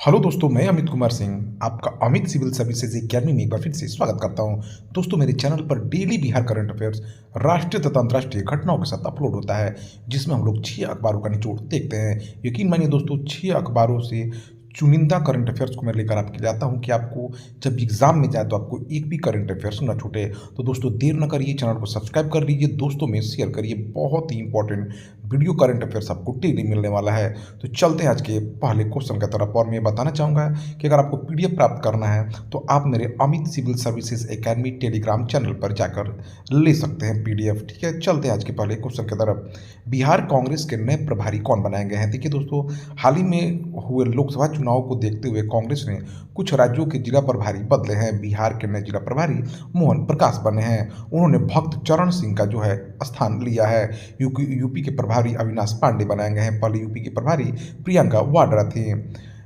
Hello दोस्तों, मैं अमित कुमार सिंह आपका अमित सिविल सर्विसेज एकेडमी में एक बार फिर से स्वागत करता हूं। दोस्तों, मेरे चैनल पर डेली बिहार करंट अफेयर्स राष्ट्रीय तथा अंतर्राष्ट्रीय घटनाओं के साथ अपलोड होता है, जिसमें हम लोग 6 अखबारों का निचोड़ देखते हैं। यकीन मानिए दोस्तों, 6 अखबारों से चुनिंदा करंट अफेयर्स को मैं लेकर आपके लिए आता हूं कि आपको जब एग्जाम में जाए तो आपको एक भी करंट अफेयर्स न छूटे। तो दोस्तों, देर न करिए, चैनल को सब्सक्राइब कर लीजिए, दोस्तों में शेयर करिए। बहुत ही इंपॉर्टेंट वीडियो करंट अफेयर्स आपको डेली मिलने वाला है। तो चलते हैं आज के पहले क्वेश्चन की तरफ। और मैं बताना चाहूँगा कि अगर आपको पीडीएफ प्राप्त करना है तो आप मेरे Amit civil services academy telegram channel पर जाकर ले सकते हैं पीडीएफ। ठीक है, चलते हैं आज के पहले क्वेश्चन की तरफ। बिहार कांग्रेस के नए प्रभारी कौन बनाए गए हैं? देखिए दोस्तों, हाल ही में हुए लोकसभा चुनाव को देखते हुए कांग्रेस ने कुछ राज्यों के जिला प्रभारी बदले हैं। बिहार के नए जिला प्रभारी मोहन प्रकाश बने हैं। उन्होंने भक्त चरण सिंह का जो है स्थान लिया है। यूपी के प्रभारी अविनाश पांडे बनाए गए हैं। पहले यूपी के प्रभारी प्रियंका वाड्रा थी।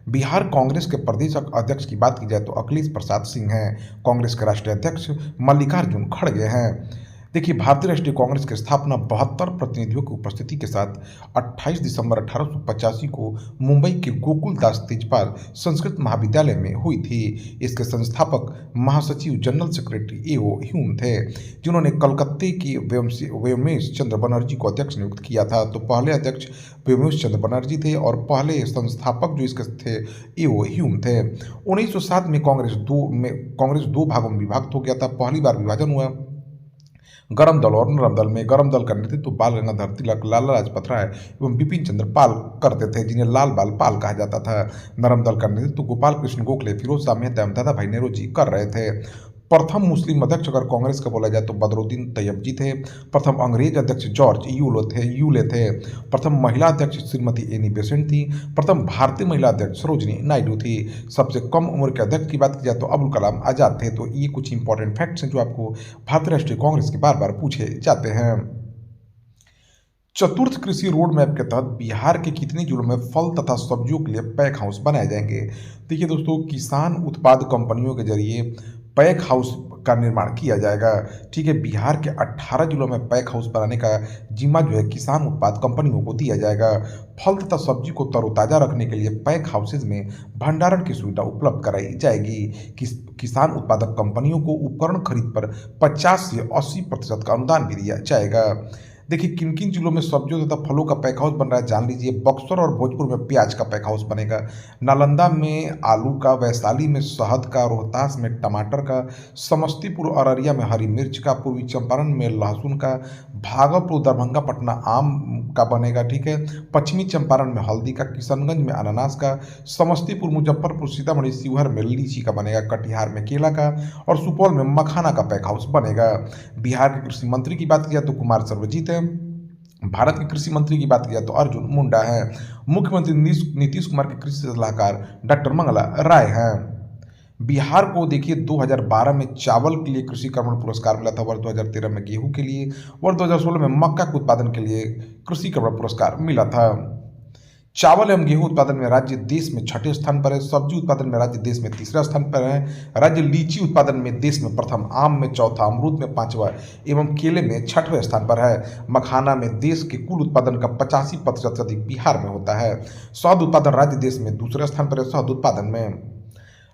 बिहार कांग्रेस के प्रदेश अध्यक्ष की बात की जाए तो अखिलेश प्रसाद सिंह हैं। कांग्रेस के राष्ट्रीय अध्यक्ष मल्लिकार्जुन खड़गे हैं। देखिए, भारतीय राष्ट्रीय कांग्रेस की स्थापना 72 प्रतिनिधियों की उपस्थिति के साथ 28 दिसंबर 1885 को मुंबई के गोकुल दास तेजपाल संस्कृत महाविद्यालय में हुई थी। इसके संस्थापक महासचिव जनरल सेक्रेटरी ए.ओ. ह्यूम थे, जिन्होंने कलकत्ते के व्योमेश चंद्र बनर्जी को अध्यक्ष नियुक्त किया था। तो पहले अध्यक्ष व्योमेश चंद्र बनर्जी थे और पहले संस्थापक जो इसके थे ए.ओ. ह्यूम थे। 1907 में कांग्रेस दो भागों में विभाजित हो गया था। पहली बार विभाजन हुआ गरम दल और नरम दल में। गरम दल का नेतृत्व बाल गंगाधर तिलक, लाला लाजपत राय एवं बिपिन चंद्र पाल करते थे, जिन्हें लाल बाल पाल कहा जाता था। नरम दल का नेतृत्व गोपाल कृष्ण गोखले, फिरोज शाह मेहता एवं दादा भाई नेहरू कर रहे थे। प्रथम मुस्लिम अध्यक्ष अगर कांग्रेस का बोला जाए तो बदरुद्दीन तैयब जी थे। प्रथम अंग्रेज अध्यक्ष जॉर्ज यूले थे। प्रथम महिला अध्यक्ष श्रीमती एनी बेसेंट थी। प्रथम भारतीय महिला अध्यक्ष सरोजिनी नायडू थी। सबसे कम उम्र के अध्यक्ष की बात की जाए तो अबुल कलाम आजाद थे। तो ये कुछ इंपॉर्टेंट फैक्ट्स हैं जो आपको भारतीय राष्ट्रीय कांग्रेस के बार बार पूछे जाते हैं। चतुर्थ कृषि रोड मैप के तहत बिहार के कितने जिलों में फल तथा सब्जियों के लिए पैक हाउस बनाए जाएंगे? देखिए दोस्तों, किसान उत्पाद कंपनियों के जरिए पैक हाउस का निर्माण किया जाएगा। ठीक है, बिहार के 18 जिलों में पैक हाउस बनाने का जिम्मा जो है किसान उत्पाद कंपनियों को दिया जाएगा। फल तथा सब्जी को तरोताजा रखने के लिए पैक हाउसेज में भंडारण की सुविधा उपलब्ध कराई जाएगी। किसान उत्पादक कंपनियों को उपकरण खरीद पर 50 से 80% का अनुदान भी दिया जाएगा। देखिए, किन किन जिलों में सब्जियों तथा फलों का पैक हाउस बन रहा है जान लीजिए। बक्सर और भोजपुर में प्याज का पैक हाउस बनेगा। नालंदा में आलू का, वैशाली में शहद का, रोहतास में टमाटर का, समस्तीपुर और अररिया में हरी मिर्च का, पूर्वी चंपारण में लहसुन का, भागलपुर, दरभंगा, पटना आम का बनेगा। ठीक है, पश्चिमी चंपारण में हल्दी का, किशनगंज में अनानास का, समस्तीपुर, मुजफ्फरपुर, सीतामढ़ी, शिवहर में लीची का बनेगा, कटिहार में केला का और सुपौल में मखाना का पैक हाउस बनेगा। बिहार के कृषि मंत्री की बात की जाए तो कुमार सर्वजीत है। भारत के कृषि मंत्री की बात की जाए तो अर्जुन मुंडा है। मुख्यमंत्री नीतीश कुमार के कृषि सलाहकार डॉक्टर मंगला राय हैं। बिहार को देखिए 2012 में चावल के लिए कृषि कर्मण पुरस्कार मिला था। वर्ष 2013 में गेहूं के लिए, वर्ष 2016 में मक्का के उत्पादन के लिए कृषि कर्मण पुरस्कार मिला था। चावल एवं गेहूं उत्पादन में राज्य देश में 6ठे स्थान पर है। सब्जी उत्पादन में राज्य देश में 3रा स्थान पर है। राज्य लीची उत्पादन में देश में प्रथम, आम में 4था, अमरूद में 5वां एवं केले में 6वें स्थान पर है। मखाना में देश के कुल उत्पादन का 85% से अधिक बिहार में होता है। शहद उत्पादन राज्य देश में 2रे स्थान पर है। शहद उत्पादन में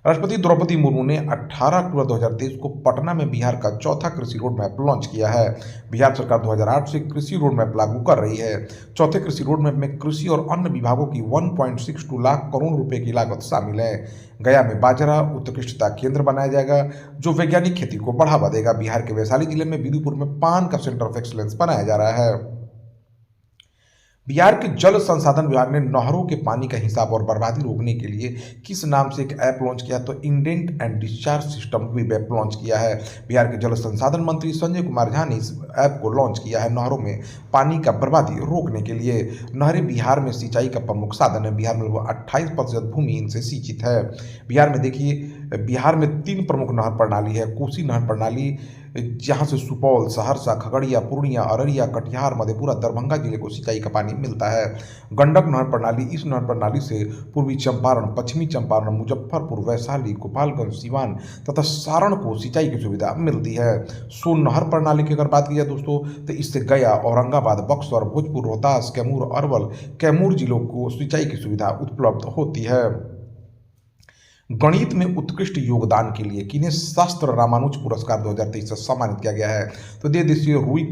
राष्ट्रपति द्रौपदी मुर्मू ने 18 अक्टूबर 2023 को पटना में बिहार का चौथा कृषि रोड मैप लॉन्च किया है। बिहार सरकार 2008 से कृषि रोड मैप लागू कर रही है। चौथे कृषि रोड मैप में कृषि और अन्य विभागों की 1.62 लाख करोड़ रुपए की लागत शामिल है। गया में बाजरा उत्कृष्टता केंद्र बनाया जाएगा, जो वैज्ञानिक खेती को बढ़ावा देगा। बिहार के वैशाली जिले में बिदुपुर में पान का सेंटर ऑफ एक्सीलेंस बनाया जा रहा है। बिहार के जल संसाधन विभाग ने नहरों के पानी का हिसाब और बर्बादी रोकने के लिए किस नाम से एक ऐप लॉन्च किया? तो indent and discharge system web app launch किया है। बिहार के जल संसाधन मंत्री संजय कुमार झा ने इस ऐप को लॉन्च किया है नहरों में पानी का बर्बादी रोकने के लिए। नहरें बिहार में सिंचाई का प्रमुख साधन है। बिहार में लगभग 28% भूमि इनसे सिंचित है। बिहार में देखिए, बिहार में 3 प्रमुख नहर प्रणाली है। कोसी नहर प्रणाली, जहाँ से सुपौल, सहरसा, खगड़िया, पूर्णिया, अररिया, कटिहार, मधेपुरा, दरभंगा जिले को सिंचाई का पानी मिलता है। गंडक नहर प्रणाली, इस नहर प्रणाली से पूर्वी चंपारण, पश्चिमी चंपारण, मुजफ्फरपुर, वैशाली, गोपालगंज, सिवान तथा सारण को सिंचाई की सुविधा मिलती है। सोन नहर प्रणाली की अगर बात की जाए दोस्तों, तो इससे गया, औरंगाबाद, बक्सर, भोजपुर, रोहतास, कैमूर, अरवल, कैमूर जिलों को सिंचाई की सुविधा उपलब्ध होती है। गणित में उत्कृष्ट योगदान के लिए किन्हें शास्त्र रामानुज पुरस्कार 2023 से सम्मानित किया गया है? तो दे दीजिए रुई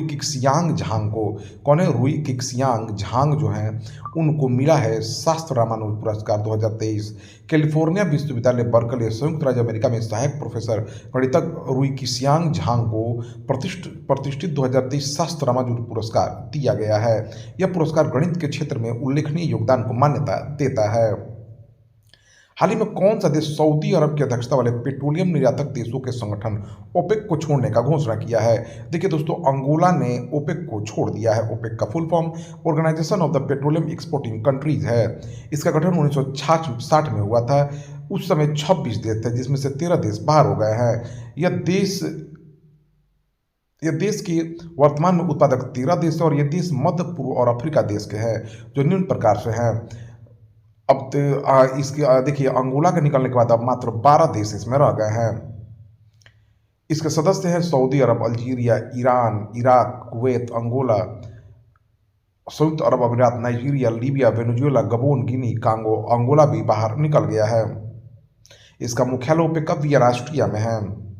किक्सियांग झांग को। कौन है? रुई किक्सियांग झांग जो हैं उनको मिला है शास्त्र रामानुज पुरस्कार 2023। कैलिफोर्निया विश्वविद्यालय बर्कले, संयुक्त राज्य अमेरिका में सहायक प्रोफेसर गणितज्ञ रुई किक्सियांग झांग को प्रतिष्ठित 2023 शास्त्र रामानुज पुरस्कार दिया गया है। यह पुरस्कार गणित के क्षेत्र में उल्लेखनीय योगदान को मान्यता देता है। हाल ही में कौन सा देश सऊदी अरब की अध्यक्षता वाले पेट्रोलियम निर्यातक देशों के संगठन ओपेक को छोड़ने का घोषणा किया है? देखिए दोस्तों, अंगोला ने ओपेक को छोड़ दिया है। ओपेक का full form organisation of the petroleum exporting countries है। इसका गठन 1960 में हुआ था। उस समय 26 देश थे, जिसमें से 13 देश बाहर हो गए हैं। यह देश के वर्तमान में उत्पादक 13 देश है और ये देश मध्य पूर्व और अफ्रीका देश के हैं, जो निम्न प्रकार से हैं। अब तो इसके देखिए, अंगोला के निकलने के बाद अब मात्र 12 देश इसमें रह गए हैं। इसके सदस्य हैं Saudi Arab, Algeria, Iran, Iraq, Kuwait, Angola, संयुक्त अरब अमीरात, Nigeria, Libya, Venezuela, Gabon, Guinea, Congo. Angola भी बाहर निकल गया है। इसका मुख्यालय ओपेक वियना, ऑस्ट्रिया में है।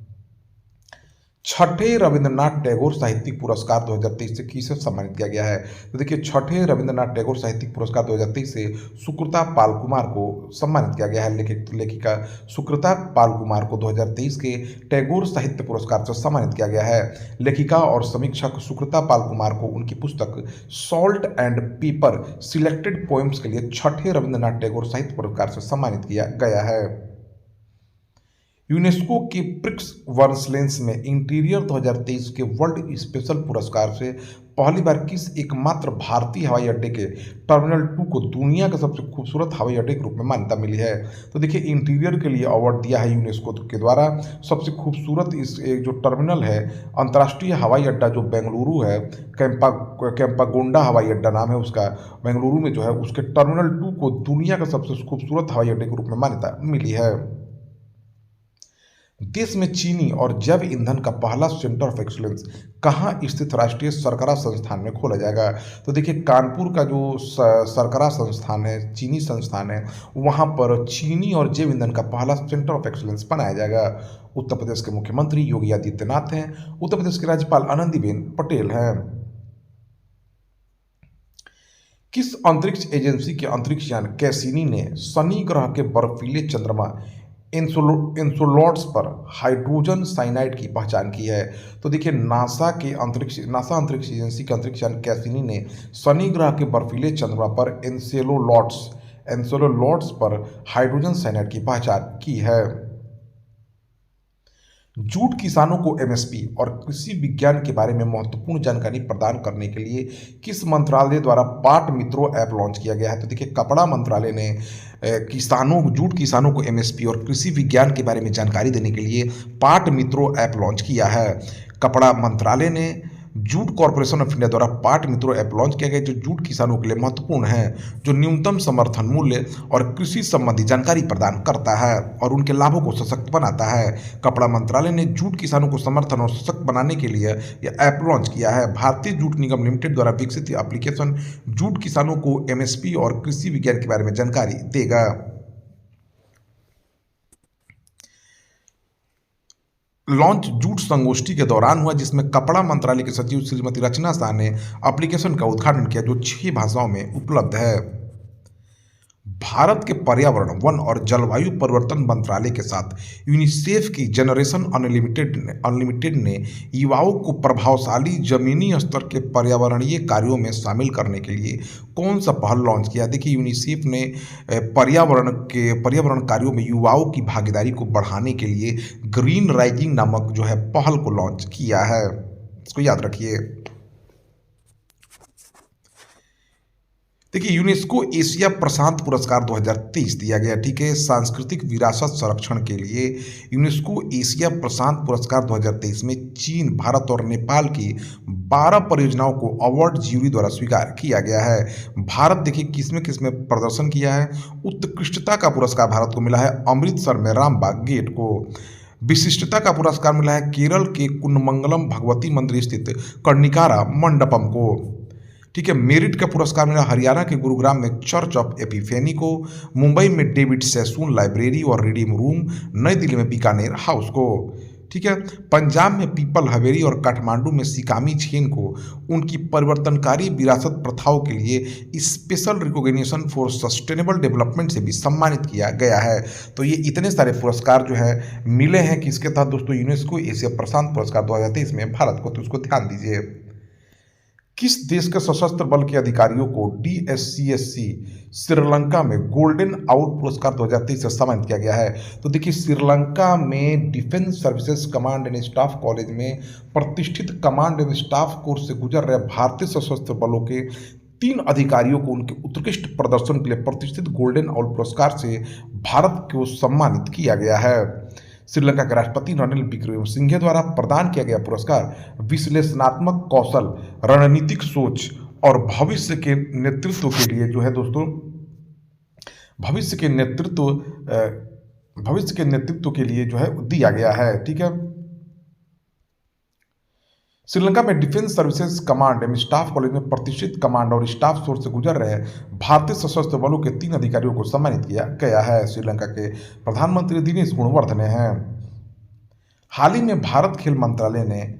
छठे रविंद्रनाथ टैगोर साहित्यिक पुरस्कार 2023 से किसे सम्मानित किया गया है? तो देखिए, छठे रविंद्रनाथ टैगोर साहित्यिक पुरस्कार 2023 से सुकृता पाल कुमार को सम्मानित किया गया है। लेखिका सुकृता पाल कुमार को 2023 के टैगोर साहित्य पुरस्कार से सम्मानित किया गया है। लेखिका और समीक्षक सुकृता पाल कुमार को उनकी पुस्तक salt and paper selected poems के लिए छठे रविंद्रनाथ टैगोर साहित्य पुरस्कार से सम्मानित किया गया है। यूनेस्को के प्रिक्स वर्सलेंस में इंटीरियर 2023 के वर्ल्ड स्पेशल पुरस्कार से पहली बार किस एकमात्र भारतीय हवाई अड्डे के टर्मिनल 2 को दुनिया के सबसे खूबसूरत हवाई अड्डे के रूप में मान्यता मिली है? तो देखिए, इंटीरियर के लिए अवार्ड दिया है यूनेस्को के द्वारा। सबसे खूबसूरत इस जो टर्मिनल है, अंतर्राष्ट्रीय हवाई अड्डा जो बेंगलुरु है, कैंपागोंडा हवाई अड्डा नाम है उसका, बेंगलुरु में जो है, उसके टर्मिनल 2 को दुनिया का सबसे खूबसूरत हवाई अड्डे के रूप में मान्यता मिली है। देश में चीनी और जैव ईंधन का पहला सेंटर ऑफ एक्सीलेंस कहाँ स्थित राष्ट्रीय सरकरा संस्थान में खोला जाएगा? तो देखिए, कानपुर का जो सरकरा संस्थान है, चीनी संस्थान है, वहाँ पर चीनी और जैव ईंधन का पहला सेंटर ऑफ एक्सीलेंस बनाया जाएगा। उत्तर प्रदेश के मुख्यमंत्री योगी आदित्यनाथ हैं। उत्तर प्रदेश की राज्यपाल आनंदीबेन पटेल हैं। किस अंतरिक्ष एजेंसी के अंतरिक्ष यान कैसिनी ने शनि ग्रह के बर्फीले चंद्रमा एन्सेलाडस पर हाइड्रोजन साइनाइड की पहचान की है? तो देखिए, नासा अंतरिक्ष एजेंसी के अंतरिक्ष यान कैसिनी ने शनि ग्रह के बर्फीले चंद्रमा पर एन्सेलाडस पर हाइड्रोजन साइनाइड की पहचान की है। जूट किसानों को एमएसपी और कृषि विज्ञान के बारे में महत्वपूर्ण जानकारी प्रदान करने के लिए किस मंत्रालय द्वारा पाट मित्रों ऐप लॉन्च किया गया है? तो देखिए, कपड़ा मंत्रालय ने जूट किसानों को एमएसपी और कृषि विज्ञान के बारे में जानकारी देने के लिए पाट मित्रों ऐप लॉन्च किया है। कपड़ा मंत्रालय ने जूट कॉरपोरेशन ऑफ इंडिया द्वारा पाट मित्रों ऐप लॉन्च किया गया, जो जूट किसानों के लिए महत्वपूर्ण है, जो न्यूनतम समर्थन मूल्य और कृषि संबंधी जानकारी प्रदान करता है और उनके लाभों को सशक्त बनाता है। कपड़ा मंत्रालय ने जूट किसानों को समर्थन और सशक्त बनाने के लिए यह ऐप लॉन्च किया है। भारतीय जूट निगम लिमिटेड द्वारा विकसित एप्लीकेशन जूट किसानों को एमएसपी और कृषि विज्ञान के बारे में जानकारी देगा। लॉन्च जूट संगोष्ठी के दौरान हुआ, जिसमें कपड़ा मंत्रालय के सचिव श्रीमती रचना शाह ने एप्लीकेशन का उद्घाटन किया, जो 6 भाषाओं में उपलब्ध है। भारत के पर्यावरण, वन और जलवायु परिवर्तन मंत्रालय के साथ यूनिसेफ की जनरेशन अनलिमिटेड ने युवाओं को प्रभावशाली जमीनी स्तर के पर्यावरणीय कार्यों में शामिल करने के लिए कौन सा पहल लॉन्च किया? देखिए, यूनिसेफ ने पर्यावरण कार्यों में युवाओं की भागीदारी को बढ़ाने के लिए ग्रीन राइजिंग नामक जो है पहल को लॉन्च किया है। इसको याद रखिए। देखिए, यूनेस्को एशिया प्रशांत पुरस्कार 2023 दिया गया, ठीक है, सांस्कृतिक विरासत संरक्षण के लिए। यूनेस्को एशिया प्रशांत पुरस्कार 2023 में चीन, भारत और नेपाल की 12 परियोजनाओं को अवार्ड ज्यूरी द्वारा स्वीकार किया गया है। भारत देखिए किसमें प्रदर्शन किया है। उत्कृष्टता का पुरस्कार भारत को मिला है अमृतसर में रामबाग गेट को। विशिष्टता का पुरस्कार मिला है केरल के कुन्नमंगलम भगवती मंदिर स्थित कर्णिकारा मंडपम को। ठीक है, मेरिट का पुरस्कार मिला हरियाणा के गुरुग्राम में चर्च ऑफ एपिफेनी को, मुंबई में डेविड सैसून लाइब्रेरी और रीडिंग रूम, नई दिल्ली में बीकानेर हाउस को। ठीक है, पंजाब में पीपल हवेली और काठमांडू में सिकामी छेन को उनकी परिवर्तनकारी विरासत प्रथाओं के लिए special recognition for sustainable development से भी सम्मानित किया गया है। तो ये इतने सारे पुरस्कार जो है मिले हैं किसके तहत दोस्तों, यूनेस्को एशिया प्रशांत पुरस्कार 2023 में भारत को। तो उसको ध्यान दीजिए। किस देश के सशस्त्र बल के अधिकारियों को DSCSC श्रीलंका में गोल्डन आउल पुरस्कार 2023 से सम्मानित किया गया है? तो देखिए, श्रीलंका में defence services command and staff college में प्रतिष्ठित कमांड एंड स्टाफ कोर्स से गुजर रहे भारतीय सशस्त्र बलों के 3 अधिकारियों को उनके उत्कृष्ट प्रदर्शन के लिए प्रतिष्ठित गोल्डन आउल पुरस्कार से भारत को सम्मानित किया गया है। श्रीलंका के राष्ट्रपति रणिल विक्रमसिंघे द्वारा प्रदान किया गया पुरस्कार विश्लेषणात्मक कौशल, रणनीतिक सोच और भविष्य के नेतृत्व के लिए जो है दोस्तों, भविष्य के नेतृत्व के लिए जो है दिया गया है। ठीक है, श्रीलंका में डिफेंस सर्विसेज कमांड एवं स्टाफ कॉलेज में प्रतिष्ठित कमांड और स्टाफ सोर्स से गुजर रहे भारतीय सशस्त्र बलों के 3 अधिकारियों को सम्मानित किया गया है। श्रीलंका के प्रधानमंत्री दिनेश गुणवर्धने हैं। हाल ही में भारत खेल मंत्रालय ने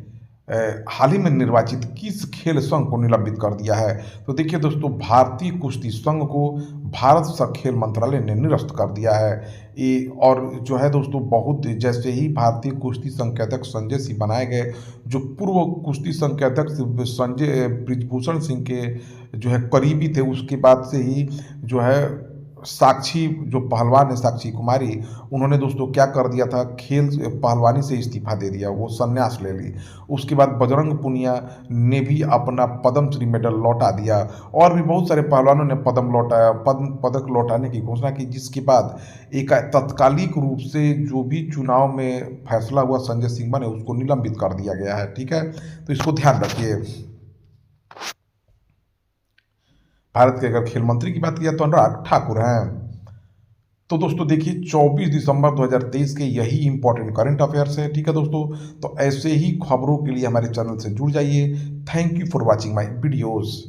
हाल ही में निर्वाचित किस खेल संघ को निलंबित कर दिया है? तो देखिए दोस्तों, भारतीय कुश्ती संघ को भारत खेल मंत्रालय ने निरस्त कर दिया है। ये और जो है दोस्तों, बहुत जैसे ही भारतीय कुश्ती संघ के अध्यक्ष संजय सिंह बनाए गए, जो पूर्व कुश्ती संघ के अध्यक्ष संजय ब्रिजभूषण सिंह के जो है करीबी थे, उसके बाद से ही जो है साक्षी जो पहलवान है, साक्षी कुमारी, उन्होंने दोस्तों क्या कर दिया था, खेल पहलवानी से इस्तीफा दे दिया, वो संन्यास ले ली। उसके बाद बजरंग पुनिया ने भी अपना पद्मश्री मेडल लौटा दिया और भी बहुत सारे पहलवानों ने पदक लौटाने की घोषणा की, जिसके बाद एक तत्कालिक रूप से जो भी चुनाव में फैसला हुआ संजय सिंह ने उसको निलंबित कर दिया गया है। ठीक है, तो इसको ध्यान रखिए। भारत के अगर खेल मंत्री की बात किया तो अनुराग ठाकुर हैं। तो दोस्तों देखिए, 24 दिसंबर 2023 के यही इंपॉर्टेंट करंट अफेयर्स है। ठीक है दोस्तों, तो ऐसे ही खबरों के लिए हमारे चैनल से जुड़ जाइए। Thank you for watching my videos.